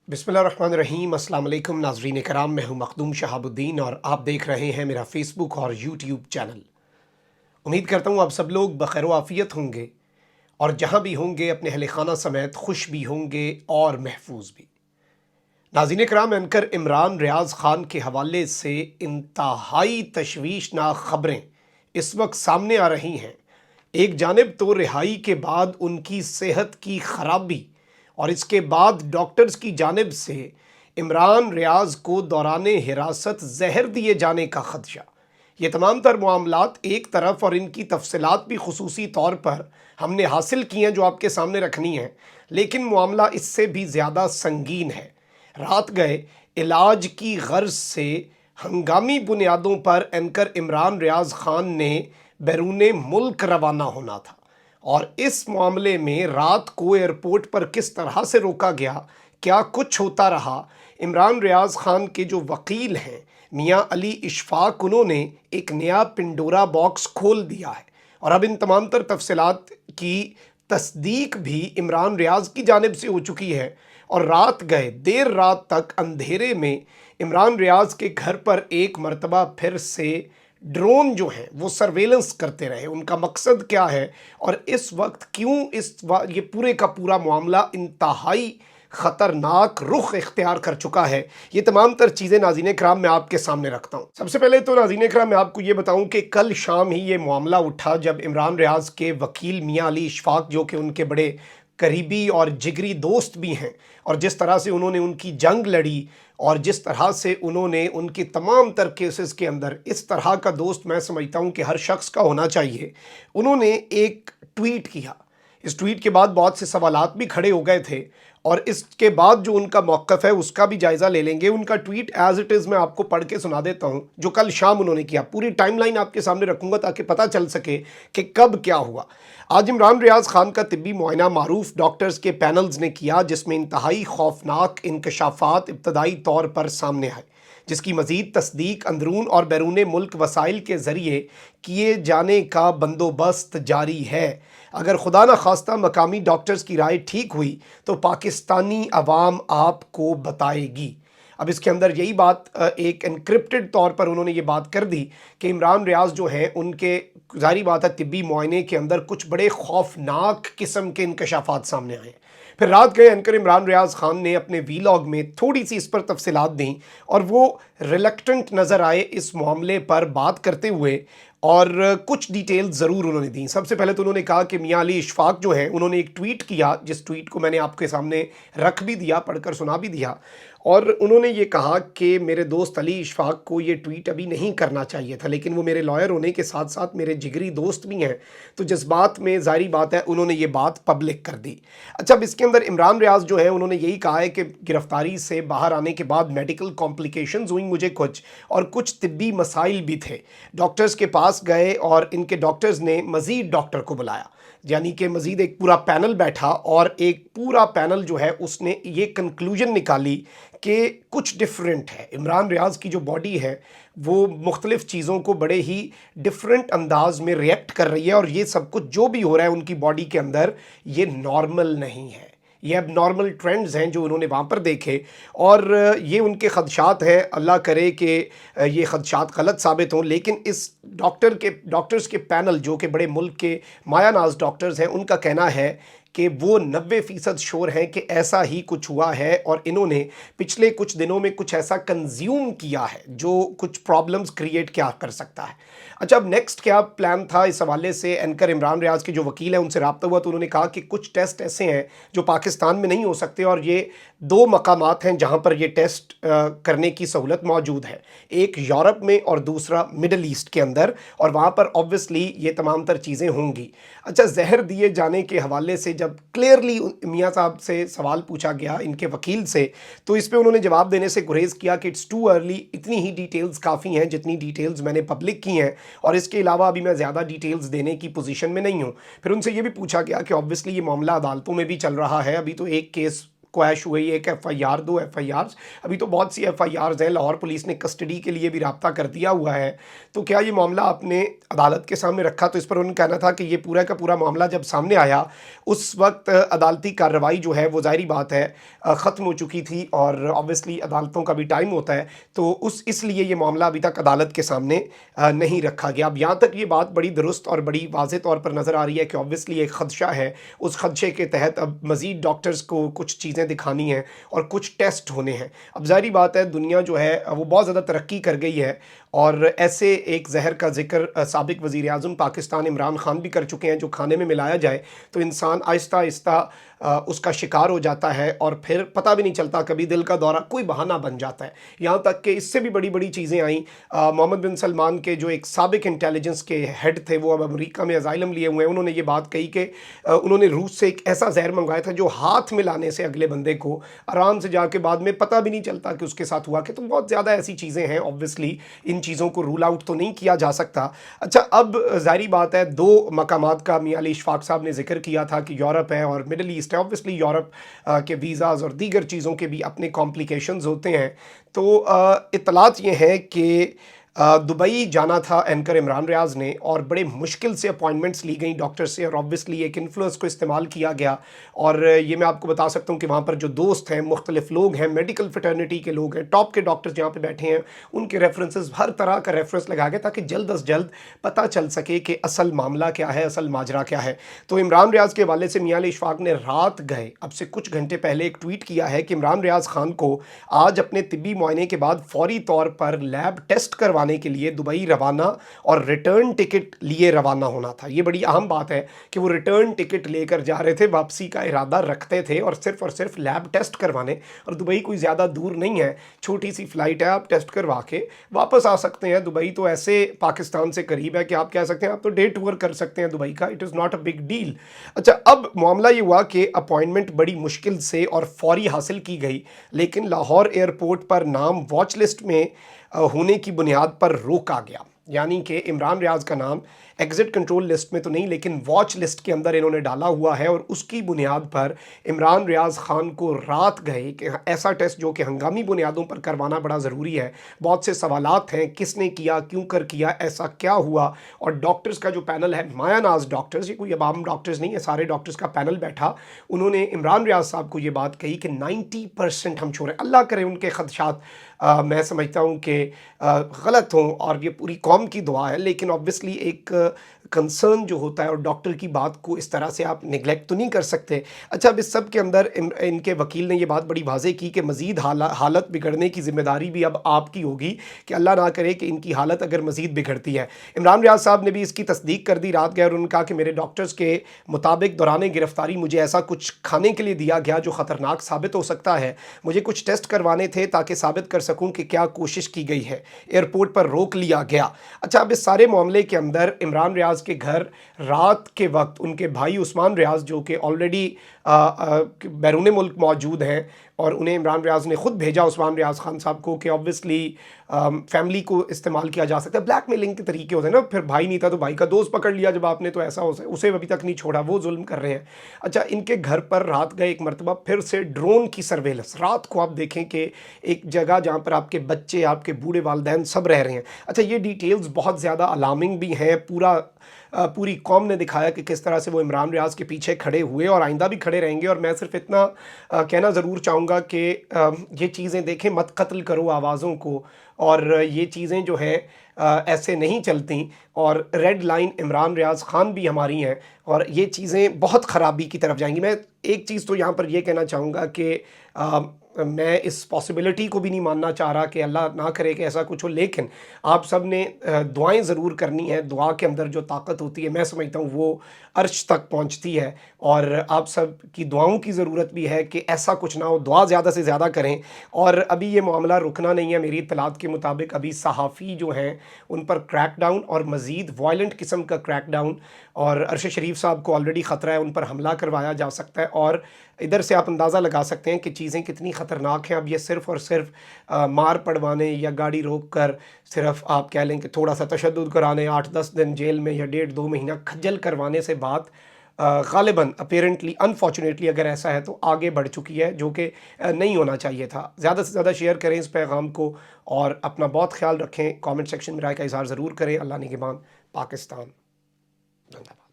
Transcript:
बिस्मिल्लाहिर्रहमानिर्रहीम। अस्सलाम वालेकुम नाज़रीन कराम, मैं हूँ मखदूम शहाबुद्दीन और आप देख रहे हैं मेरा फ़ेसबुक और यूट्यूब चैनल। उम्मीद करता हूँ आप सब लोग बखैर आफ़ियत होंगे और जहाँ भी होंगे अपने अहले खाना समेत खुश भी होंगे और महफूज भी। नाज़रीन कराम, एंकर इमरान रियाज़ ख़ान के हवाले से इंतहाई तशवीशनाक ख़बरें इस वक्त सामने आ रही हैं। एक जानिब तो रिहाई के बाद उनकी सेहत की खराबी और इसके बाद डॉक्टर्स की जानिब से इमरान रियाज़ को दौरान हिरासत जहर दिए जाने का खदशा। ये तमाम तर मामलात एक तरफ और इनकी तफसीलात भी खुसूसी तौर पर हमने हासिल की हैं जो आपके सामने रखनी है, लेकिन मामला इससे भी ज़्यादा संगीन है। रात गए इलाज की गर्ज से हंगामी बुनियादों पर एंकर इमरान रियाज़ ख़ान ने बैरूने मुल्क रवाना होना था और इस मामले में रात को एयरपोर्ट पर किस तरह से रोका गया, क्या कुछ होता रहा। इमरान रियाज़ ख़ान के जो वकील हैं मियां अली इशफाक, उन्होंने एक नया पिंडोरा बॉक्स खोल दिया है और अब इन तमाम तर तफसीलात की तस्दीक भी इमरान रियाज़ की जानिब से हो चुकी है। और रात गए देर रात तक अंधेरे में इमरान रियाज़ के घर पर एक मरतबा फिर से ड्रोन जो हैं वो सर्वेलेंस करते रहे। उनका मकसद क्या है और इस वक्त क्यों ये पूरे का पूरा मामला इंतहाई ख़तरनाक रुख इख्तियार कर चुका है, ये तमाम तर चीज़ें नाज़रीन कराम मैं आपके सामने रखता हूँ। सबसे पहले तो नाज़रीन कराम मैं आपको ये बताऊँ कि कल शाम ही ये मामला उठा जब इमरान रियाज़ के वकील मियां अली इशफाक, जो कि उनके बड़े करीबी और जिगरी दोस्त भी हैं, और जिस तरह से उन्होंने उनकी जंग लड़ी और जिस तरह से उन्होंने उनके तमाम तर केसेस के अंदर, इस तरह का दोस्त मैं समझता हूँ कि हर शख्स का होना चाहिए, उन्होंने एक ट्वीट किया। इस ट्वीट के बाद बहुत से सवालात भी खड़े हो गए थे और इसके बाद जो उनका मौक़िफ़ है उसका भी जायज़ा ले लेंगे। उनका ट्वीट एज़ इट इज़ मैं आपको पढ़ के सुना देता हूँ जो कल शाम उन्होंने किया। पूरी टाइमलाइन आपके सामने रखूँगा ताकि पता चल सके कि कब क्या हुआ। आज इमरान रियाज़ ख़ान का तिब्बी मुआयना मारूफ डॉक्टर्स के पैनल्स ने किया, जिसमें इंतहाई खौफनाक इंकशाफात इब्तदाई तौर पर सामने आए, जिसकी मज़ीद तस्दीक अंदरून और बैरून मुल्क वसाइल के ज़रिए किए जाने का बंदोबस्त जारी है। अगर खुदा न खास्ता मकामी डॉक्टर्स की राय ठीक हुई तो पाकिस्तानी अवाम आपको बताएगी। अब इसके अंदर यही बात एक एनक्रिप्टेड तौर पर उन्होंने ये बात कर दी कि इमरान रियाज़ जो हैं उनके, ज़ाहिर बात है, तिब्बी मुआयने के अंदर कुछ बड़े खौफनाक किस्म के इंकशाफात सामने आए। फिर रात गए एंकर इमरान रियाज़ ख़ान ने अपने वीलॉग में थोड़ी सी इस पर तफसीलात दी और वो रिलक्टेंट नज़र आए इस मामले पर बात करते हुए, और कुछ डिटेल्स ज़रूर उन्होंने दी। सबसे पहले तो उन्होंने कहा कि मियां अली इशफाक जो हैं उन्होंने एक ट्वीट किया, जिस ट्वीट को मैंने आपके सामने रख भी दिया, पढ़कर सुना भी दिया, और उन्होंने ये कहा कि मेरे दोस्त अली इशफाक को ये ट्वीट अभी नहीं करना चाहिए था, लेकिन वो मेरे लॉयर होने के साथ साथ मेरे जिगरी दोस्त भी हैं, तो जज्बात में ज़ाहिर बात है उन्होंने ये बात पब्लिक कर दी। अच्छा, अब इसके अंदर इमरान रियाज़ जो है उन्होंने यही कहा है कि गिरफ्तारी से बाहर आने के बाद मेडिकल कॉम्प्लिकेशंस हुई मुझे कुछ, और कुछ तिब्बी मसाइल भी थे। डॉक्टर्स के पास गए और इनके डॉक्टर्स ने मज़ीद डॉक्टर को बुलाया, यानी कि मज़ीद एक पूरा पैनल बैठा और एक पूरा पैनल जो है उसने ये कंक्लूजन निकाली कि कुछ डिफरेंट है। इमरान रियाज़ की जो बॉडी है वो मुख्तलिफ़ चीज़ों को बड़े ही डिफरेंट अंदाज में रिएक्ट कर रही है, और ये सब कुछ जो भी हो रहा है उनकी बॉडी के अंदर ये नॉर्मल नहीं है, ये अब नॉर्मल ट्रेंड्स हैं जो उन्होंने वहाँ पर देखे, और ये उनके ख़दशात हैं। अल्लाह करे कि ये ख़दशात गलत साबित हों, लेकिन इस डॉक्टर्स के पैनल जो कि बड़े मुल्क के मायानाज डॉक्टर्स हैं, उनका कहना है कि वो 90% श्योर हैं कि ऐसा ही कुछ हुआ है और इन्होंने पिछले कुछ दिनों में कुछ ऐसा कंज्यूम किया है जो कुछ प्रॉब्लम्स क्रिएट क्या कर सकता है। अच्छा, अब नेक्स्ट क्या प्लान था इस हवाले से एंकर इमरान रियाज़ के जो वकील हैं उनसे रब्ता हुआ तो उन्होंने कहा कि कुछ टेस्ट ऐसे हैं जो पाकिस्तान में नहीं हो सकते, और ये दो मकामात हैं जहाँ पर ये टेस्ट करने की सहूलत मौजूद है, एक यूरोप में और दूसरा मिडल ईस्ट के अंदर, और वहाँ पर ऑब्वियसली ये तमाम तर चीज़ें होंगी। अच्छा, जहर दिए जाने के हवाले से जब क्लियरली मियाँ साहब से सवाल पूछा गया इनके वकील से, तो इस पर उन्होंने जवाब देने से गुरेज़ किया कि इट्स टू अर्ली, इतनी ही डिटेल्स काफ़ी हैं जितनी डिटेल्स मैंने पब्लिक की हैं, और इसके अलावा अभी मैं ज़्यादा डिटेल्स देने की पोजीशन में नहीं हूँ। फिर उनसे ये भी पूछा गया कि ऑब्वियसली ये मामला अदालतों में भी चल रहा है, अभी तो एक केस स्क्वैश हुई, एक एफआईआर, 2 एफआईआर्स, अभी तो बहुत सी एफआईआर्स हैं। लाहौर पुलिस ने कस्टडी के लिए भी राब्ता कर दिया हुआ है। तो क्या ये मामला आपने अदालत के सामने रखा? तो इस पर उन्होंने कहना था कि ये पूरा का पूरा मामला जब सामने आया उस वक्त अदालती कार्रवाई जो है वो ज़ाहिरी बात है ख़त्म हो चुकी थी, और ऑब्वियसली अदालतों का भी टाइम होता है, तो इसलिए ये मामला अभी तक अदालत के सामने नहीं रखा गया। अब यहाँ तक ये बात बड़ी दुरुस्त और बड़ी वाज़ेह तौर पर नज़र आ रही है कि ऑब्वियसली एक ख़दशा है, उस ख़दशे के तहत अब मज़ीद डॉक्टर्स को कुछ चीज़ें दिखानी हैं और कुछ टेस्ट होने हैं। अब ज़ाहिरी बात है दुनिया जो है वो बहुत ज़्यादा तरक्की कर गई है, और ऐसे एक जहर का ज़िक्र साबिक़ वज़ीर आज़म पाकिस्तान इमरान ख़ान भी कर चुके हैं, जो खाने में मिलाया जाए तो इंसान आहिस्ता आहिस्ता उसका शिकार हो जाता है और फिर पता भी नहीं चलता, कभी दिल का दौरा, कोई बहाना बन जाता है। यहाँ तक कि इससे भी बड़ी बड़ी चीज़ें आई। मोहम्मद बिन सलमान के जो एक साबिक़ इंटेलिजेंस के हेड थे, वो अब अमेरिका में अज़ाइलम लिए हुए हैं। उन्होंने ये बात कही कि उन्होंने रूस से एक ऐसा जहर मंगवाया था जो हाथ मिलाने से अगले बंदे को आराम से जाके बाद में पता भी नहीं चलता कि उसके साथ हुआ कि। तो बहुत ज़्यादा ऐसी चीज़ें हैं, ऑब्वियसली इन चीज़ों को रूल आउट तो नहीं किया जा सकता। अच्छा, अब ज़ाहिरी बात है 2 मकामात का मियां अली इशफाक साहब ने जिक्र किया था कि यूरोप है और मिडल ईस्ट है। ऑब्वियसली यूरोप के वीज़ाज़ और दीगर चीज़ों के भी अपने कॉम्प्लिकेशंस होते हैं। तो इत्तलात ये हैं कि दुबई जाना था एंकर इमरान रियाज ने, और बड़े मुश्किल से अपॉइंटमेंट्स ली गई डॉक्टर से, और ऑब्वियसली एक इन्फ्लुएंस को इस्तेमाल किया गया। और ये मैं आपको बता सकता हूँ कि वहाँ पर जो दोस्त हैं, मुख्तलिफ लोग हैं, मेडिकल फ्रेटर्निटी के लोग हैं, टॉप के डॉक्टर्स जहाँ पे बैठे हैं, उनके रेफरेंसेस, हर तरह का रेफरेंस लगाया गया ताकि जल्द अज जल्द पता चल सके कि असल मामला क्या है, असल माजरा क्या है। तो इमरान रियाज के हवाले से मियां अली इशफाक ने रात गए, अब से कुछ घंटे पहले एक ट्वीट किया है कि इमरान रियाज खान को आज अपने तिब्बी मुआयने के बाद फौरी तौर पर लैब टेस्ट करवाने के लिए दुबई रवाना और रिटर्न टिकट लिए रवाना होना था। ये बड़ी अहम बात है कि वो रिटर्न टिकट लेकर जा रहे थे, वापसी का इरादा रखते थे, और सिर्फ लैब टेस्ट करवाने। और दुबई कोई ज़्यादा दूर नहीं है, छोटी सी फ़्लाइट है, आप टेस्ट करवा के वापस आ सकते हैं। दुबई तो ऐसे पाकिस्तान से करीब है कि आप कह सकते हैं आप तो डे टूर कर सकते हैं दुबई का, it is not a big deal. अच्छा, अब मामला ये हुआ कि अपॉइंटमेंट बड़ी मुश्किल से और फौरी हासिल की गई, लेकिन लाहौर एयरपोर्ट पर नाम वॉच लिस्ट में होने की बुनियाद पर रोका गया। यानी कि इमरान रियाज का नाम एग्ज़िट कंट्रोल लिस्ट में तो नहीं, लेकिन वॉच लिस्ट के अंदर इन्होंने डाला हुआ है, और उसकी बुनियाद पर इमरान रियाज खान को रात गए कि ऐसा टेस्ट जो कि हंगामी बुनियादों पर करवाना बड़ा ज़रूरी है। बहुत से सवालात हैं, किसने किया, क्यों कर किया, ऐसा क्या हुआ। और डॉक्टर्स का जो पैनल है, माया नाज डॉक्टर्स, ये कोई अब आम डॉक्टर्स नहीं है, सारे डॉक्टर्स का पैनल बैठा, उन्होंने इमरान रियाज साहब को ये बात कही कि 90% हम छोड़ रहे हैं। अल्लाह करे उनके खदशात मैं समझता हूँ कि गलत हों, और ये पूरी कौम की दुआ है, लेकिन ऑब्वियसली एक कंसर्न जो होता है, और डॉक्टर की बात को इस तरह से आप निगलेक्ट तो नहीं कर सकते। अच्छा, अब इस सब के अंदर इनके वकील ने ये बात बड़ी वाज़ेह की कि मज़ीद हालत बिगड़ने की ज़िम्मेदारी भी अब आपकी होगी, कि अल्लाह ना करे कि इनकी हालत अगर मज़ीद बिगड़ती है। इमरान रियाज साहब ने भी इसकी तस्दीक कर दी रात गए, और उन्होंने कहा कि मेरे डॉक्टर्स के मुताबिक दौरान गिरफ्तारी मुझे ऐसा कुछ खाने के लिए दिया गया जो ख़तरनाक साबित हो सकता है। मुझे कुछ टेस्ट करवाने थे ताकि साबित कर सकूँ कि क्या कोशिश की गई है। एयरपोर्ट पर रोक लिया गया। अच्छा, अब इस सारे मामले के अंदर इमरान रियाज के घर रात के वक्त उनके भाई उस्मान रियाज, जो कि ऑलरेडी बैरून मुल्क मौजूद हैं, और उन्हें इमरान रियाज ने ख़ुद भेजा उस्मान रियाज खान साहब को कि ऑब्वियसली फैमिली को इस्तेमाल किया जा सकता है, ब्लैकमेलिंग के तरीके होते हैं ना, फिर भाई नहीं था तो भाई का दोस्त पकड़ लिया जब आपने, तो ऐसा उसे अभी तक नहीं छोड़ा, वो जुल्म कर रहे हैं। अच्छा, इनके घर पर रात गए एक मरतबा फिर से ड्रोन की सर्वेलेंस, रात को आप देखें कि एक जगह जहाँ पर आपके बच्चे, आपके बूढ़े वालिदैन सब रह रहे हैं। अच्छा, ये डिटेल्स बहुत ज़्यादा अलार्मिंग भी हैं। पूरी कौम ने दिखाया कि किस तरह से वो इमरान रियाज के पीछे खड़े हुए और आइंदा भी खड़े रहेंगे। और मैं सिर्फ इतना कहना ज़रूर चाहूँगा कि ये चीज़ें देखें, मत कत्ल करो आवाज़ों को, और ये चीज़ें जो हैं ऐसे नहीं चलती, और रेड लाइन इमरान रियाज खान भी हमारी हैं, और ये चीज़ें बहुत ख़राबी की तरफ जाएंगी। मैं एक चीज़ तो यहाँ पर ये कहना चाहूँगा कि मैं इस पॉसिबिलिटी को भी नहीं मानना चाह रहा कि अल्लाह ना करे कि ऐसा कुछ हो, लेकिन आप सब ने दुआएं ज़रूर करनी है। दुआ के अंदर जो ताकत होती है, मैं समझता हूँ वो अर्श तक पहुँचती है, और आप सब की दुआओं की ज़रूरत भी है कि ऐसा कुछ ना हो। दुआ ज़्यादा से ज़्यादा करें। और अभी ये मामला रुकना नहीं है। मेरी इत्तलात के मुताबिक अभी सहाफ़ी जो हैं उन पर क्रैकडाउन, और मज़ीद वायलेंट किस्म का क्रैकडाउन, और अरशद शरीफ साहब को ऑलरेडी ख़तरा है, उन पर हमला करवाया जा सकता है। और इधर से आप अंदाज़ा लगा सकते हैं कि चीज़ें कितनी ख़तरनाक हैं। अब ये सिर्फ़ और सिर्फ मार पड़वाने या गाड़ी रोक कर सिर्फ आप कह लें कि थोड़ा सा तशद्दुद कराने, 8-10 दिन जेल में या 1.5-2 महीना खज्जल करवाने से बात ग़ालिबन अपेरेंटली अनफॉर्चुनेटली अगर ऐसा है तो आगे बढ़ चुकी है, जो कि नहीं होना चाहिए था। ज़्यादा से ज़्यादा शेयर करें इस पैगाम को और अपना बहुत ख्याल रखें। कमेंट सेक्शन में राय का इज़हार ज़रूर करें। अल्लाह निगहबान। पाकिस्तान जिंदाबाद।